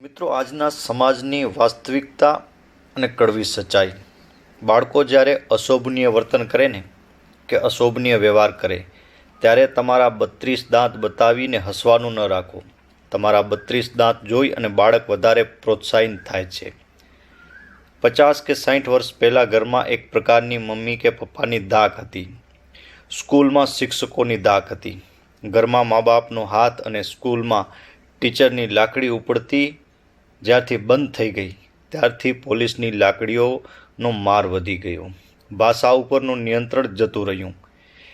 મિત્રો, આજના સમાજની વાસ્તવિકતા અને કડવી સચ્ચાઈ. બાળકો જ્યારે અશોભનીય વર્તન કરે ને કે અશોભનીય વ્યવહાર કરે ત્યારે તમારા 32 દાંત બતાવીને હસવાનું ન રાખો. તમારા 32 દાંત જોઈ અને બાળક વધારે પ્રોત્સાહિત થાય છે. 50 કે 60 વર્ષ પહેલાં ઘરમાં એક પ્રકારની મમ્મી કે પપ્પાની ધાક હતી. સ્કૂલમાં શિક્ષકોની ધાક હતી. ઘરમાં મા બાપનો હાથ અને સ્કૂલમાં ટીચરની લાકડી ઉપડતી જ્યારથી બંધ થઈ ગઈ ત્યારથી પોલીસની લાકડીઓનો માર વધી ગયો. ભાષા ઉપરનું નિયંત્રણ જતું રહ્યું.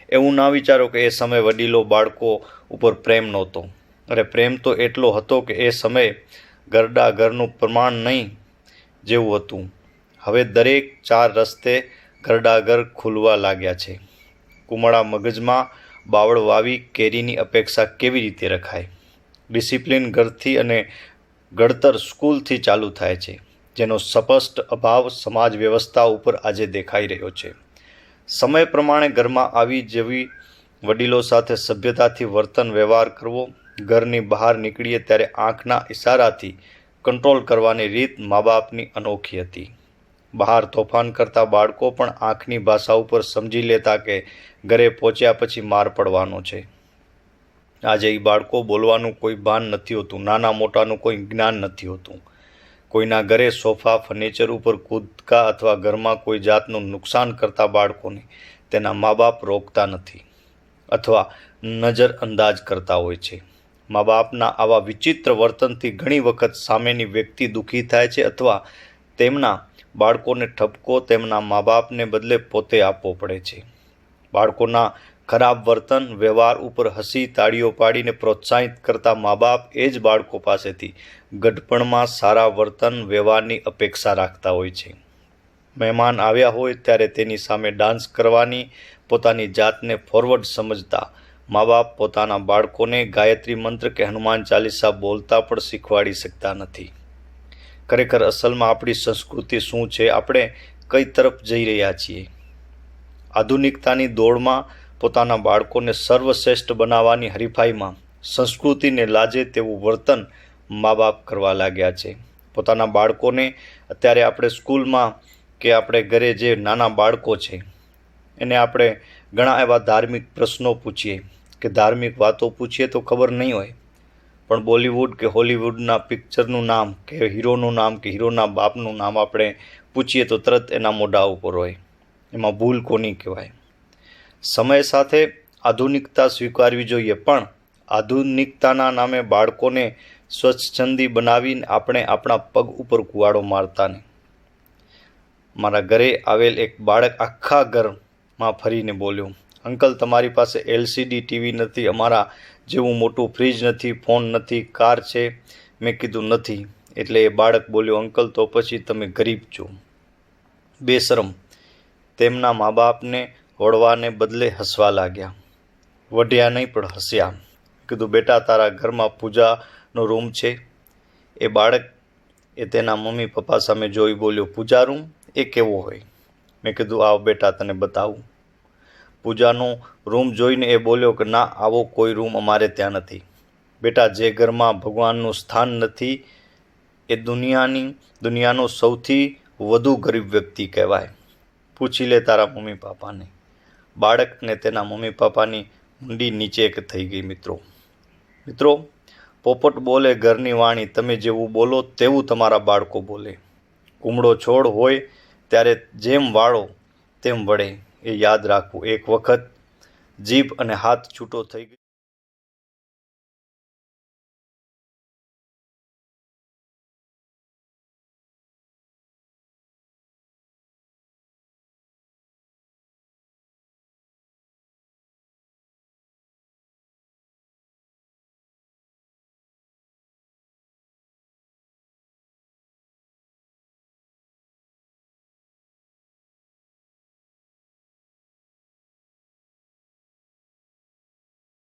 એવું ના વિચારો કે એ સમયે વડીલો બાળકો ઉપર પ્રેમ નહોતો. અરે, પ્રેમ તો એટલો હતો કે એ સમયે ઘરડા ઘરનું પ્રમાણ નહીં જેવું હતું. હવે દરેક 4 રસ્તે ઘરડા ઘર ખુલવા લાગ્યા છે. કુમળા મગજમાં બાવળ વાવી કેરીની અપેક્ષા કેવી રીતે રખાય? ડિસિપ્લિન ઘરથી અને ઘડતર સ્કૂલથી ચાલુ થાય છે, જેનો સ્પષ્ટ અભાવ સમાજ વ્યવસ્થા ઉપર આજે દેખાઈ રહ્યો છે. સમય પ્રમાણે ઘરમાં આવી જવી, વડીલો સાથે સભ્યતાથી વર્તન વ્યવહાર કરવો, ઘરની બહાર નીકળીએ ત્યારે આંખના ઇશારાથી કંટ્રોલ કરવાની રીત મા બાપની અનોખી હતી. બહાર તોફાન કરતા બાળકો પણ આંખની ભાષા ઉપર સમજી લેતા કે ઘરે પહોંચ્યા પછી માર પડવાનો છે. આજે એ બાળકો બોલવાનું કોઈ ભાન નથી હોતું. નાના મોટાનું કોઈ જ્ઞાન નથી હોતું. કોઈના ઘરે સોફા ફર્નિચર ઉપર કૂદકા અથવા ઘરમાં કોઈ જાતનું નુકસાન કરતા બાળકોને તેના મા બાપ રોકતા નથી અથવા નજરઅંદાજ કરતા હોય છે. મા બાપના આવા વિચિત્ર વર્તનથી ઘણી વખત સામેની વ્યક્તિ દુઃખી થાય છે અથવા તેમના બાળકોને ઠપકો તેમના મા બાપને બદલે પોતે આપવો પડે છે. બાળકોના ખરાબ વર્તન વ્યવહાર ઉપર હસી તાળીઓ પાડીને પ્રોત્સાહિત કરતા મા બાપ એ જ બાળકો પાસેથી ગડપણમાં સારા વર્તન વ્યવહારની અપેક્ષા રાખતા હોય છે. મહેમાન આવ્યા હોય ત્યારે તેની સામે ડાન્સ કરવાની પોતાની જાતને ફોરવર્ડ સમજતા મા બાપ પોતાના બાળકોને ગાયત્રી મંત્ર કે હનુમાન ચાલીસા બોલતા પણ શીખવાડી શકતા નથી. ખરેખર અસલમાં આપણી સંસ્કૃતિ શું છે? આપણે કઈ તરફ જઈ રહ્યા છીએ? આધુનિકતાની દોડમાં પોતાના બાળકોને સર્વશ્રેષ્ઠ બનાવવાની હરીફાઈમાં સંસ્કૃતિને લાજે તેવું વર્તન મા બાપ કરવા લાગ્યા છે. પોતાના બાળકોને અત્યારે આપણે સ્કૂલમાં કે આપણે ઘરે જે નાના બાળકો છે એને આપણે ઘણા એવા ધાર્મિક પ્રશ્નો પૂછીએ કે ધાર્મિક વાતો પૂછીએ તો ખબર નહીં હોય, પણ બોલિવૂડ કે હોલિવૂડના પિક્ચરનું નામ કે હીરોનું નામ કે હીરોના બાપનું નામ આપણે પૂછીએ તો તરત એના મોઢા ઉપર હોય. એમાં ભૂલ કોની કહેવાય? સમય સાથે આધુનિકતા સ્વીકારવી જોઈએ, પણ આધુનિકતાના નામે બાળકોને સ્વચ્છંદી બનાવીને આપણે આપણા પગ ઉપર કુવાડો મારતા નહીં. મારા ઘરે આવેલ એક બાળક આખા ઘરમાં ફરીને બોલ્યો, અંકલ, તમારી પાસે LCD ટીવી નથી, અમારા જેવું મોટું ફ્રીજ નથી, ફોન નથી, કાર છે? મેં કીધું નથી. એટલે એ બાળક બોલ્યો, અંકલ, તો પછી તમે ગરીબ છો. બેશરમ. તેમના મા બાપને વળવાને બદલે હસવા લાગ્યા. વઢ્યા નહીં પણ હસ્યા. કીધું, બેટા, તારા ઘરમાં પૂજાનો રૂમ છે? એ બાળક તેના મમ્મી પપ્પા સામે જોઈ બોલ્યો, પૂજા રૂમ? એ કેવો હોય? મેં કીધું, આવ બેટા, તને બતાવું. પૂજાનો રૂમ જોઈને એ બોલ્યો કે ના, આવો કોઈ રૂમ અમારે ત્યાં નથી. બેટા, જે ઘરમાં ભગવાનનું સ્થાન નથી એ દુનિયાનો સૌથી વધુ ગરીબ વ્યક્તિ કહેવાય. પૂછી લે તારા મમ્મી પપ્પાને. બાળકને તેના મમ્મી પપ્પાની મુંડી નીચે થઈ ગઈ. મિત્રો, પોપટ બોલે ઘરની વાણી, તમે જેવું બોલો તેવું તમારા બાળકો બોલે. કુમળો છોડ હોય ત્યારે જેમ વાળો તેમ વળે, એ યાદ રાખવું. એક વખત જીભ અને હાથ છૂટો થઈ ગયો.